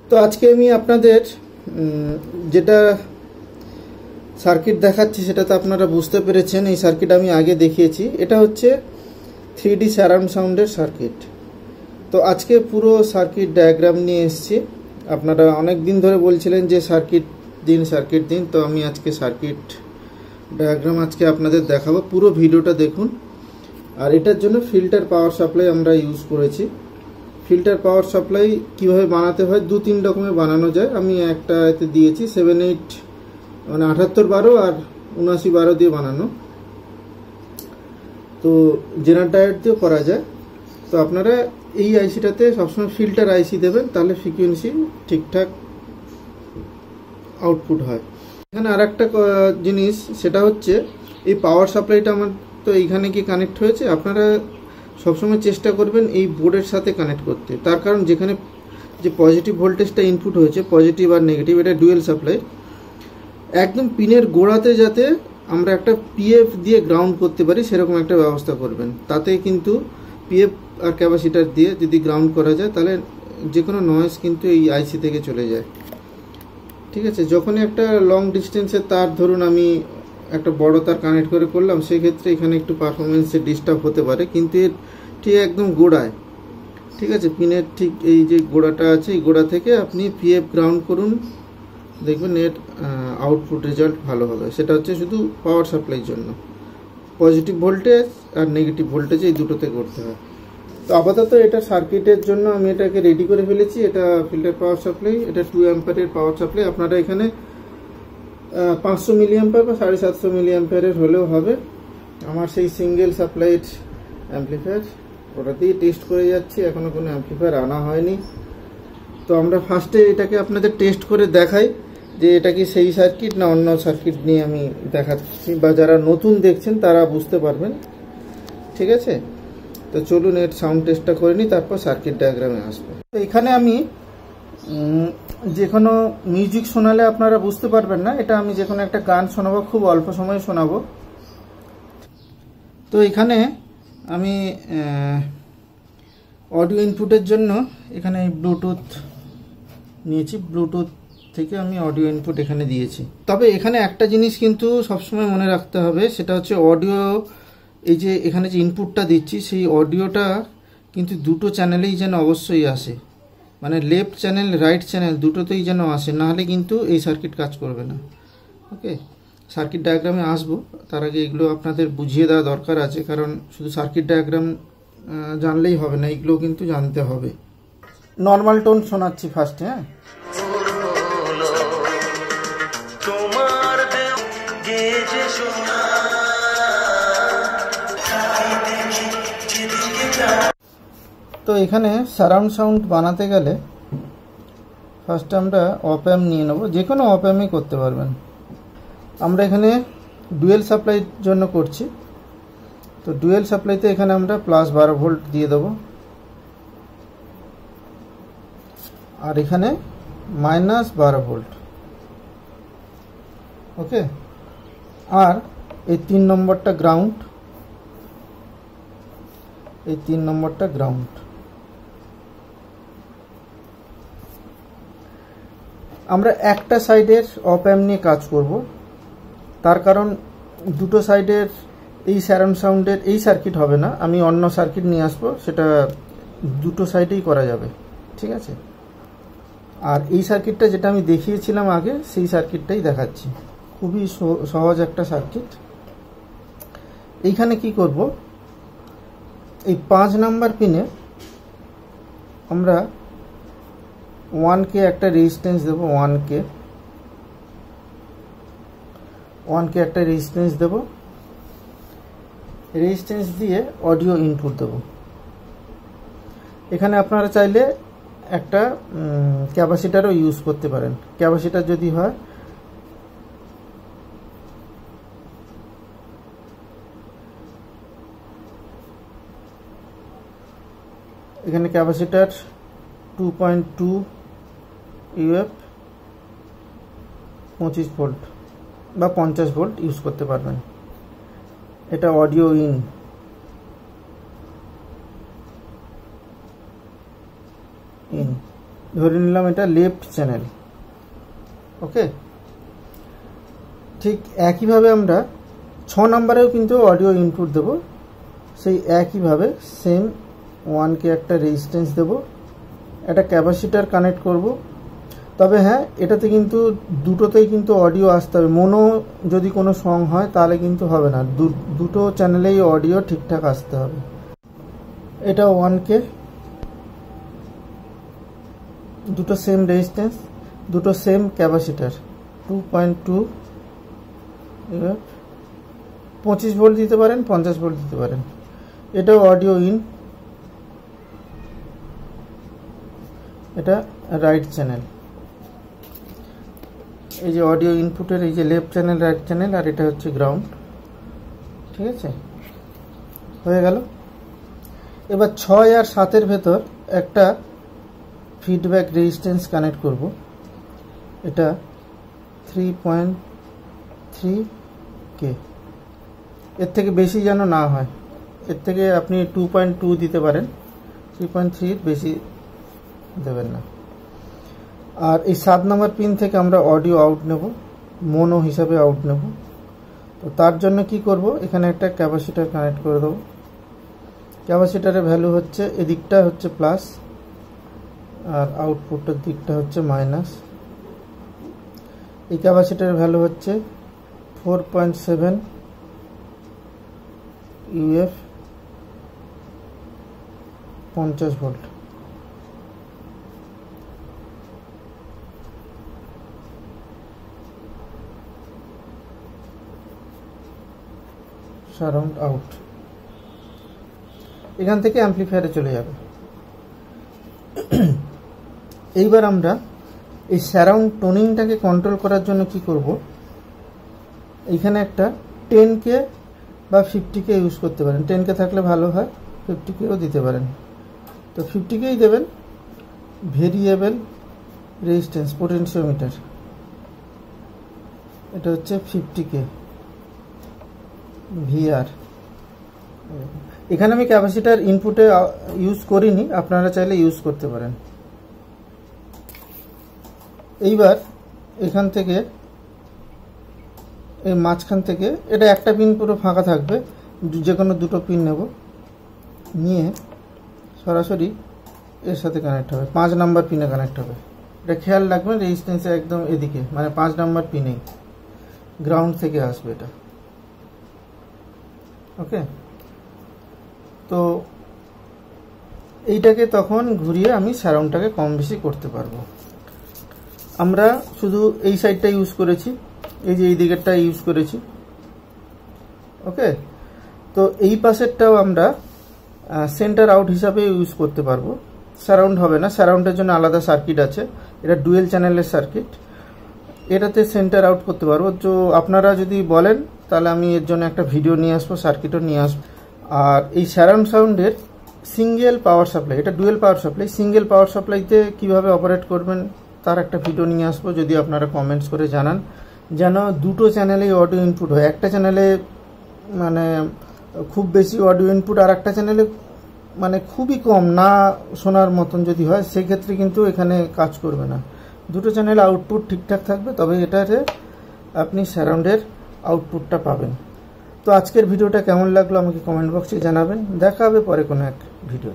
তো আজকে আমি আপনাদের যেটা সার্কিট দেখাচ্ছি সেটা তো আপনারা বুঝতে পেরেছেন। এই সার্কিট আমি আগে দেখিয়েছি। এটা হচ্ছে 3D সারাউন্ড সাউন্ডের সার্কিট। তো আজকে পুরো সার্কিট ডায়াগ্রাম নিয়ে এসেছি। আপনারা অনেক দিন ধরে বলছিলেন যে সার্কিট দিন, তো আমি আজকে সার্কিট ডায়াগ্রাম আজকে আপনাদের দেখাবো। পুরো ভিডিওটা দেখুন। আর এটার জন্য ফিল্টার পাওয়ার সাপ্লাই আমরা ইউজ করেছি। ফিল্টার পাওয়ার সাপ্লাই কিভাবে বানাতে হয়, 2-3 রকমের বানানো যায়। আমি একটা এতে দিয়েছি 7-8 মানে 78-12 আর 79-12 দিয়ে বানানো। তো জেনার ডায়োড দিয়েও করা যায়। তো আপনারা এই আইসিটাতে সবসময় ফিল্টার আইসি দেবেন, তাহলে ফ্রিকোয়েন্সি ঠিকঠাক আউটপুট হয়। এখানে আর একটা জিনিস, সেটা হচ্ছে এই পাওয়ার সাপ্লাইটা আমার তো এইখানে কি কানেক্ট হয়েছে। আপনারা সবসময় চেষ্টা করবেন এই বোর্ডের সাথে কানেক্ট করতে। তার কারণ যেখানে যে পজিটিভ ভোল্টেজটা ইনপুট হয়েছে, পজিটিভ আর নেগেটিভ, এটা ডুয়েল সাপ্লাই, একদম পিনের গোড়াতে যাতে আমরা একটা পিএফ দিয়ে গ্রাউন্ড করতে পারি সেরকম একটা ব্যবস্থা করবেন। তাতে কিন্তু পিএফ আর ক্যাপাসিটার দিয়ে যদি গ্রাউন্ড করা যায়, তাহলে যে কোনো নয়েজ কিন্তু এই আইসি থেকে চলে যায়। ঠিক আছে, যখনই একটা লং ডিস্টেন্সের তার, ধরুন আমি একটা বড় তার কানেক্ট করে করলাম, সেক্ষেত্রে এখানে একটু পারফরমেন্সে ডিস্টার্ব হতে পারে। কিন্তু এর ঠিক একদম গোড়ায়, ঠিক আছে, পিনের ঠিক এই যে গোড়াটা আছে, এই গোড়া থেকে আপনি পিএফ গ্রাউন্ড করুন, দেখবেন এর আউটপুট রেজাল্ট ভালো হবে। সেটা হচ্ছে শুধু পাওয়ার সাপ্লাইর জন্য। পজিটিভ ভোল্টেজ আর নেগেটিভ ভোল্টেজ এই দুটোতে করতে হয়। তো আপাতত এটা সার্কিটের জন্য আমি এটাকে রেডি করে ফেলেছি। এটা ফিল্টার পাওয়ার সাপ্লাই, এটা 2 অ্যাম্পিয়ারের পাওয়ার সাপ্লাই। আপনারা এখানে 500 মিলি অ্যাম্পিয়ার বা 750 মিলি অ্যাম্পিয়ারের হলেও হবে। আমার সেই সিঙ্গেল সাপ্লাইড অ্যাম্পলিফায়ার, ওটা দিয়ে টেস্ট করে যাচ্ছি, এখনও কোনো অ্যাম্পলিফায়ার আনা হয়নি। তো আমরা ফার্স্টে এটাকে আপনাদের টেস্ট করে দেখাই যে এটা কি সেই সার্কিট না অন্য সার্কিট নিয়ে আমি দেখাচ্ছি, বা যারা নতুন দেখছেন তারা বুঝতে পারবেন। ঠিক আছে, তো চলুন এর সাউন্ড টেস্টটা করে নিই, তারপর সার্কিট ডায়াগ্রামে আসবো। তো এখানে আমি যে কোনো মিউজিক শোনালে আপনারা বুঝতে পারবেন না। এটা আমি যে কোনো একটা গান শোনাবো, খুব অল্প সময় শোনাবো। তো এখানে আমি অডিও ইনপুটের জন্য এখানে ব্লুটুথ নিয়েছি। ব্লুটুথ থেকে আমি অডিও ইনপুট এখানে দিয়েছি। তবে এখানে একটা জিনিস কিন্তু সবসময় মনে রাখতে হবে, সেটা হচ্ছে অডিও, এই যে এখানে যে ইনপুটটা দিচ্ছি, সেই অডিওটা কিন্তু দুটো চ্যানেলেই যেন অবশ্যই আসে, মানে লেফট চ্যানেল রাইট চ্যানেল দুটোতেই যেন আসে, নাহলে কিন্তু এই সার্কিট কাজ করবে না। ওকে, সার্কিট ডায়াগ্রামে আসবো, তার আগে এগুলো আপনাদের বুঝিয়ে দেওয়া দরকার আছে, কারণ শুধু সার্কিট ডায়াগ্রাম জানলেই হবে না, এগুলো কিন্তু জানতে হবে। নর্মাল টোন শোনাচ্ছি ফার্স্টে। হ্যাঁ, তো এখানে সারাউন্ড সাউন্ড বানাতে গেলে ফার্স্টে আমরা অপ অ্যাম্প নিয়ে নেব। যে কোনো অপ অ্যাম্পই করতে পারবেন। আমরা এখানে ডুয়েল সাপ্লাইর জন্য করছি। তো ডুয়েল সাপ্লাইতে এখানে আমরা +12 ভোল্ট দিয়ে দেবো, আর এখানে -12 ভোল্ট। ওকে, আর এই 3 নম্বরটা গ্রাউন্ড, এই 3 নম্বরটা গ্রাউন্ড। আমরা একটা সাইডের অপ অ্যাম্প নিয়ে কাজ করব, তার কারণ দুটো সাইডের এই সারাউন্ড সাউন্ডের এই সার্কিট হবে না, আমি অন্য সার্কিট নিয়ে আসবো, সেটা দুটো সাইডেই করা যাবে। ঠিক আছে, আর এই সার্কিটটা যেটা আমি দেখিয়েছিলাম আগে, সেই সার্কিটটাই দেখাচ্ছি। খুবই সহজ একটা সার্কিট। এইখানে কি করব, এই 5 নাম্বার পিনে আমরা 1K একটা রেজিস্ট্যান্স দেব, 1K একটা রেজিস্ট্যান্স দেব। রেজিস্ট্যান্স দিয়ে অডিও ইনপুট দেব। এখানে আপনারা চাইলে একটা ক্যাপাসিটারও ইউজ করতে পারেন। ক্যাপাসিটার যদি হয়, এখানে ক্যাপাসিটার 2.2 ইউএফ 25 ভোল্ট বা 50 ভোল্ট ইউজ করতে পারবেন। এটা অডিও ইন, ধরে নিলাম এটা লেফট চ্যানেল। ওকে, ঠিক একইভাবে আমরা 6 নম্বরেও কিন্তু অডিও ইনপুট দেব। সেই একইভাবে সেম 1K একটা রেজিস্ট্যান্স দেব, একটা ক্যাপাসিটার কানেক্ট করব। তবে হ্যাঁ, এটাতে কিন্তু দুটোতেই কিন্তু অডিও আসতে হবে। মোনো যদি কোনো সং হয় তাহলে কিন্তু হবে না, দুটো চ্যানেলেই অডিও ঠিকঠাক আসতে হবে। এটা 1K, দুটো সেম রেজিস্ট্যান্স, দুটো সেম ক্যাপাসিটার 2.2। এবার 25 ভোল্ট দিতে পারেন, 50 ভোল্ট দিতে পারেন। এটাও অডিও ইন, এটা রাইট চ্যানেল। এই যে অডিও ইনপুটের এই যে লেফট চ্যানেল, রাইট চ্যানেল, আর এটা হচ্ছে গ্রাউন্ড। ঠিক আছে, হয়ে গেল। এবার 6 আর 7-এর ভেতর একটা ফিডব্যাক রেজিস্ট্যান্স কানেক্ট করব। এটা 3.3K। এর থেকে বেশি যেন না হয়, এর থেকে আপনি 2.2 দিতে পারেন, 3.3 বেশি দেবেন না। আর এই 7 নম্বর পিন থেকে আমরা অডিও আউট নেব, মোনো হিসাবে আউট নেব। তো তার জন্য কি করব, এখানে একটা ক্যাপাসিটার কানেক্ট করে দেবো। ক্যাপাসিটারের ভ্যালু হচ্ছে, এদিকটা হচ্ছে প্লাস আর আউটপুটের দিকটা হচ্ছে মাইনাস। এই ক্যাপাসিটারের ভ্যালু হচ্ছে 4.7 UF, 50 ভোল্ট। সারাউন্ড আউট, এখান থেকে অ্যাম্পলিফায়ারে চলে যাবে। এইবার আমরা এই সারাউন্ড টোনিংটাকে কন্ট্রোল করার জন্য কি করব, এইখানে একটা 10K বা 50K ইউজ করতে পারেন। 10K থাকলে ভালো হয়, 50Kও দিতে পারেন। তো 50Kই দেবেন। ভেরিয়েবল রেজিস্ট্যান্স পোটেনশিওমিটার, এটা হচ্ছে 50K VR। এখানে আমি ক্যাপাসিটার ইনপুটে ইউজ করিনি, আপনারা চাইলে ইউজ করতে পারেন। এইবার এখান থেকে এই মাঝখান থেকে এটা একটা পিন পুরো ফাঁকা থাকবে, যে কোনো দুটো পিন নেব, নিয়ে সরাসরি এর সাথে কানেক্ট হবে, 5 নম্বর পিনে কানেক্ট হবে। এটা খেয়াল রাখবেন, রেজিস্ট্যান্সের একদম এদিকে, মানে 5 নম্বর পিনেই গ্রাউন্ড থেকে আসবে এটা। ওকে, তো এইটাকে তখন ঘুরিয়ে আমি সারাউন্ডটাকে কম বেশি করতে পারবো। আমরা শুধু এই সাইডটা ইউজ করেছি, এই যে এই দিকেরটা ইউজ করেছি। ওকে, তো এই পাশেরটাও আমরা সেন্টার আউট হিসাবে ইউজ করতে পারবো, সারাউন্ড হবে না। সারাউন্ডের জন্য আলাদা সার্কিট আছে, এটা ডুয়েল চ্যানেলের সার্কিট, এটাতে সেন্টার আউট করতে পারবো। তো আপনারা যদি বলেন তাহলে আমি এর জন্য একটা ভিডিও নিয়ে আসবো, সার্কিটও নিয়ে আসবো। আর এই সারাউন্ড সাউন্ডের সিঙ্গেল পাওয়ার সাপ্লাই, এটা ডুয়েল পাওয়ার সাপ্লাই, সিঙ্গেল পাওয়ার সাপ্লাইতে কিভাবে অপারেট করবেন তার একটা ভিডিও নিয়ে আসবো, যদি আপনারা কমেন্টস করে জানান, যেন দুটো চ্যানেলেই অডিও ইনপুট হয়। একটা চ্যানেলে মানে খুব বেশি অডিও ইনপুট, আর একটা চ্যানেলে মানে খুবই কম, না শোনার মতন যদি হয়, সেক্ষেত্রে কিন্তু এখানে কাজ করবে না। দুটো চ্যানেল আউটপুট ঠিকঠাক থাকবে, তবে এটাতে আপনি সারাউন্ডের আউটপুটটা পাবেন। তো আজকের ভিডিওটা কেমন লাগলো আমাকে কমেন্ট বক্সে জানাবেন। দেখা হবে পরে কোনো এক ভিডিও।